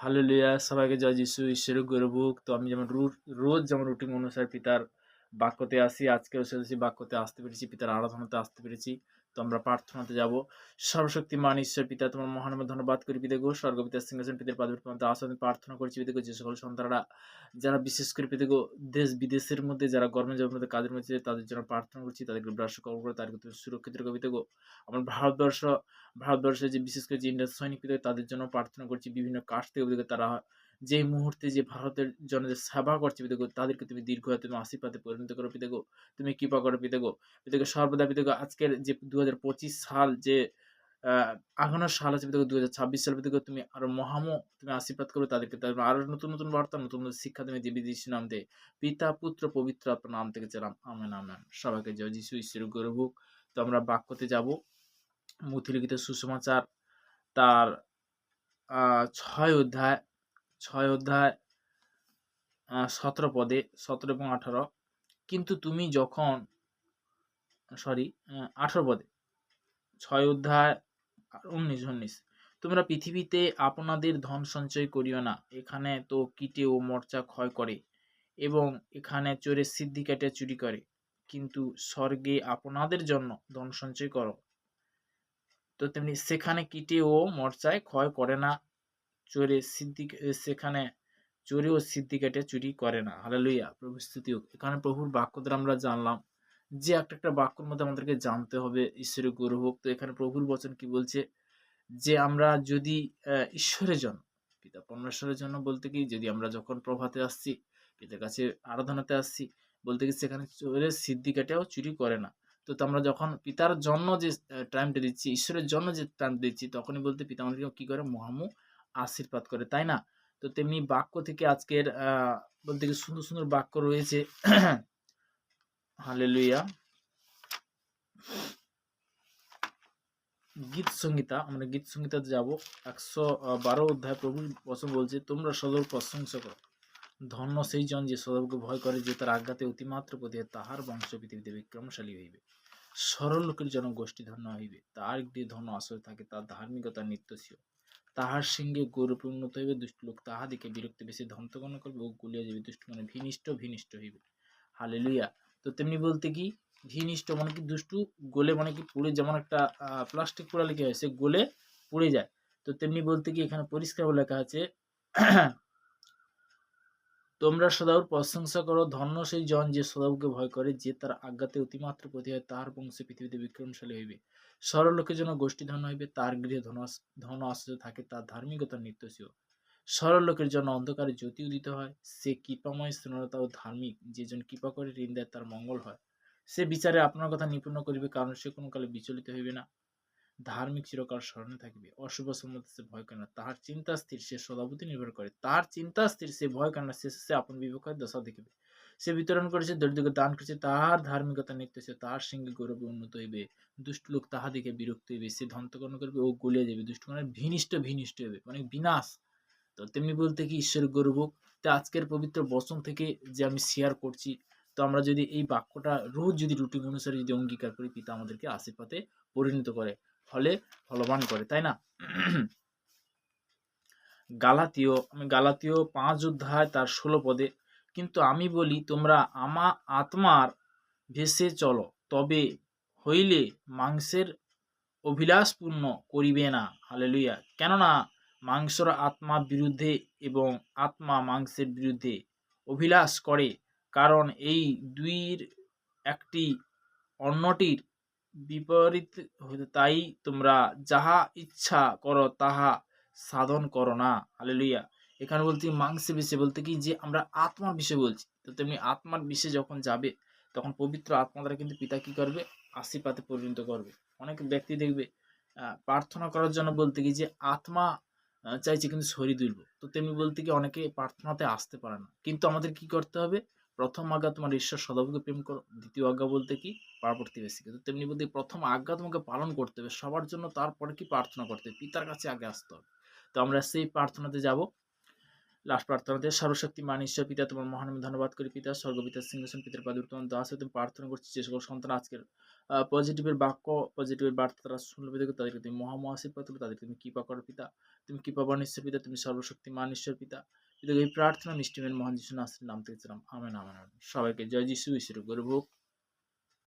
Hallelujah! সবাইকে জয় যিশু, ঈশ্বরের গৌরবুক। তো আমি যেমন রোজ যেমন রুটিন অনুসারে পিতার বাক্যতে আসি, আজকেও সেরকম বাক্যতে আসতে পেরেছি, পিতার আরাধনাতে আসতে পেরেছি। তো আমরা প্রার্থনাতে যাব। সর্বশক্তিমান ঈশ্বর পিতা, তোমার মহানামে ধন্যবাদ করি পিতাগো। স্বর্গপিতার সিংহাসন পিতার পাদের পর্যন্ত আসনে প্রার্থনা করছি পিতাগো, যে সকল সন্তানরা যারা বিশেষ করে পিতাগো দেশ বিদেশের মধ্যে যারা গরমের জবের মধ্যে কাজের মধ্যে তাদের জন্য প্রার্থনা করছি, তাদেরকে ব্রাশ কবর করে তাদেরকে তুমি সুরক্ষিত রেখো পিতাগো। আমার ভারতবর্ষে যে বিশেষ করে যে ইন্ডিয়ান সৈনিক পিতাগো তাদের জন্য প্রার্থনা করছি, বিভিন্ন কাজ থেকে পিতাগো তারা যে মুহূর্তে যে ভারতের জন্য যে সেবা করছে পিতাগো, তাদেরকে তুমি দীর্ঘায়ু তুমি আশীর্বাদে পরিণত করো পিতাগো। তুমি কৃপা করো পিতাগো। পিতাগো সর্বদা পিতাগো আজকের যে 2025 সাল যে আ আগানোর সাল আছে পিতাগো, 2026 সাল পিতাগো তুমি আরো তুমি আশীর্বাদ করো তাদেরকে। তারপর আরো নতুন বার্তা, নতুন শিক্ষা তুমি দিবে যিশুর নাম দিয়ে। পিতা, পুত্র, পবিত্র আত্মার নাম থেকে চালাম। Amen, amen. সবাইকে জয় যিশু, ঈশ্বরের গৌরব হোক। তো আমরা বাক্যতে যাব। মথিলিখিত সুসমাচার তার ৬ অধ্যায় ৬ অধ্যায় ১৭ পদে ১৭ এবং ১৮। কিন্তু তুমি যখন ১৮ পদে ৬ অধ্যায় ১৯ তোমরা পৃথিবীতে আপনাদের ধন সঞ্চয় করিও না, এখানে তো কীটে ও মরচা ক্ষয় করে এবং এখানে চোরের সিদ্ধি কেটে চুরি করে, কিন্তু স্বর্গে আপনাদের জন্য ধন সঞ্চয় করো। তো তেমনি সেখানে কীটে ও মরচায় ক্ষয় করে না, সেখানে চোরে ও সিদ্ধি কেটে চুরি করে না। হালেলুয়া! প্রভু স্তুতি হোক। এখানে প্রভুর বাক্য দ্বারা আমরা জানলাম যে একটা বাক্যের মধ্যে আমাদেরকে জানতে হবে ঈশ্বরের গৌরব হোক। তো এখানে প্রভুর বচন কি বলছে, যে আমরা যদি ঈশ্বরের জন্য, পিতা পরমেশ্বরের জন্য বলতে কি, যদি আমরা যখন প্রভাতে আসছি, পিতার কাছে আরাধনাতে আসছি, বলতে কি সেখানে চোরের সিদ্ধি কেটেও চুরি করে না। তো আমরা যখন পিতার জন্য যে টাইমটা দিচ্ছি, ঈশ্বরের জন্য যে টাইম দিচ্ছি, তখনই বলতে পিতা আমাদেরকে কি করে, আশীর্বাদ করে, তাই না? তো তেমনি বাক্য থেকে আজকের বলতে কি সুন্দর বাক্য রয়েছে। হালেলুয়া! গীত সংহিতা, আমরা গীত সংহিতাতে যাব। ১১২ অধ্যায় প্রভুর বচন বলছে, তোমরা সদর প্রশংসা করো। ধন্য সেই জন যে সদবকে ভয় করে, যে তার আজ্ঞাতে অতিমাত্র প্রতিহার, তাহার বংশ পৃথিবীতে বিক্রমশালী হইবে। সরল লোকের জন্য গোষ্ঠী ধন্য হইবে, তার গৃহে ধন্য আশ্রয় থাকে, তার ধার্মিকতার নিত্যস্বীয়। তাহার সিংহে গৌরবে উন্নত হইবে, দুষ্ট লোক তাহাদিকে বিরক্তি বেশি ধ্বংসগণ করবে ও গুলিয়া যাবে, দুষ্ট মানে ভিনিষ্ট হইবে। হালেলুয়া! তো তেমনি বলতে কি, ভিনিষ্ট মানে কি, দুষ্টু গলে মানে কি পুড়ে, যেমন একটা প্লাস্টিক পোড়ালে কি হয়, সে গলে পুড়ে যায়। তো তেমনি বলতে কি এখানে পরিষ্কার লেখা আছে, তোমরা সদাউর প্রশংসা করো, ধন্য সেই জন যে সদাউকে ভয় করে, যে তার আজ্ঞাতে অতিমাত্র প্রতি হয়, তাহার বংশে পৃথিবীতে বিক্রমশালী হইবে। সরল লোকের জন্য গোষ্ঠী ধন্য হইবে, তার গৃহে ধন আশ্রয় থাকে, তার ধার্মিকতার নিত্যস্বীয়। সরল লোকের জন্য অন্ধকারে জ্যোতি উদিত হয়, সে কৃপাময় স্নেহতা ও ধার্মিক, যে জন কৃপা করে ঋণ দেয়, তার মঙ্গল হয়। সে বিচারে আপনার কথা নিপুণ করিবে, কারণ সে কোনো কালে বিচলিত হইবে না। ধার্মিক চিরকাল স্মরণে থাকিবে, অশুভ সম্বন্ধে সে ভয় করে না, তাহার চিন্তা স্থির, সে সদাবতী নির্ভর করে, তাহার চিন্তা স্থির, সে ভয় করে না, সে আপন বিবেকের দশা দেখিবে। সে বিতরণ করেছে, দরিদ্রকে দান করেছে, তাহার ধার্মিকতা নিত্য, সে তাহার সিংহে গৌরবে উন্নত হইবে। দুষ্ট লোক তাহা দেখে বিরক্ত হইবে, সে ধ্বংসকর্ণ করবে ও গলিয়া যাবে, দুষ্ট মানে ভিনিষ্ট হইবে, মানে বিনাশ। তো তেমনি বলতে কি ঈশ্বরের গৌরব। তো আজকের পবিত্র বচন থেকে যে আমি শেয়ার করছি, তো আমরা যদি এই বাক্যটা রোজ যদি রুটিন অনুসারে যদি অঙ্গীকার করি, পিতা আমাদেরকে আশীর্বাদে পরিণত করে, ফলে ফলবান করে, তাই না? গালাতীয় ৫ অধ্যায় তার ১৬ পদে, কিন্তু আমি বলি, তোমরা আত্মার ভেসে চলো, তবে হইলে মাংসের অভিলাষ পূর্ণ করিবে না। হালেলুয়া! কেননা মাংসর আত্মা বিরুদ্ধে এবং আত্মা মাংসের বিরুদ্ধে অভিলাষ করে, কারণ এই দুইয়ের একটি অন্যটির বিপরীত হইতে, তাই তোমরা যাহা ইচ্ছা করো তাহা সাধন করো না। হালেলুয়া! এখানে বলতে মাংসের বিষয় বলতে কি, যে আমরা আত্মার বিষয় বলছি। তো তেমনি আত্মার বিষয় যখন যাবে, তখন পবিত্র আত্মা দ্বারা কিন্তু পিতা কি করবে, আশীর্বাদে পরিণত করবে। অনেক ব্যক্তি দেখবে প্রার্থনা করার জন্য বলতে কি, যে আত্মা চাইছে কিন্তু শরীর দুর্ব। তো তেমনি বলতে কি, অনেকে প্রার্থনাতে আসতে পারে না। কিন্তু আমাদের কি করতে হবে, প্রথম আজ্ঞা তোমার ঈশ্বর সদাবকে প্রেম করো, দ্বিতীয় আজ্ঞা বলতে কি, পাড়া প্রতিবেশীকে। তো তেমনি বলতে প্রথম আজ্ঞা তোমাকে পালন করতে হবে সবার জন্য, তারপরে কি প্রার্থনা করতে হবে, পিতার কাছে আগে আসতে হবে। তো আমরা সেই প্রার্থনাতে যাব। লাস্ট প্রার্থনাতে সর্বশক্তিমান ঈশ্বর পিতা তোমার মহান আমি ধন্যবাদ করি পিতা স্বর্গপিতার সিংহাসন পিতার পাদুর তোমার দাস হতে প্রার্থনা করছি যে সকল সন্তান আজকের পজিটিভের বাক্য পজিটিভের বার্তা তারা শুনবে পিতা তাদেরকে তুমি আশীর্বাদ করো তাদেরকে তুমি কৃপা করো পিতা তুমি কৃপাবান ঈশ্বর পিতা তুমি সর্বশক্তিমান ঈশ্বর পিতা পিতা এই প্রার্থনা মিষ্টিমের মহান যিশু নাসেরের নাম থেকে ছিলাম আমেন আমেন আমেন। সবাইকে জয় যিশু ঈশ্বরের গর্ব হোক।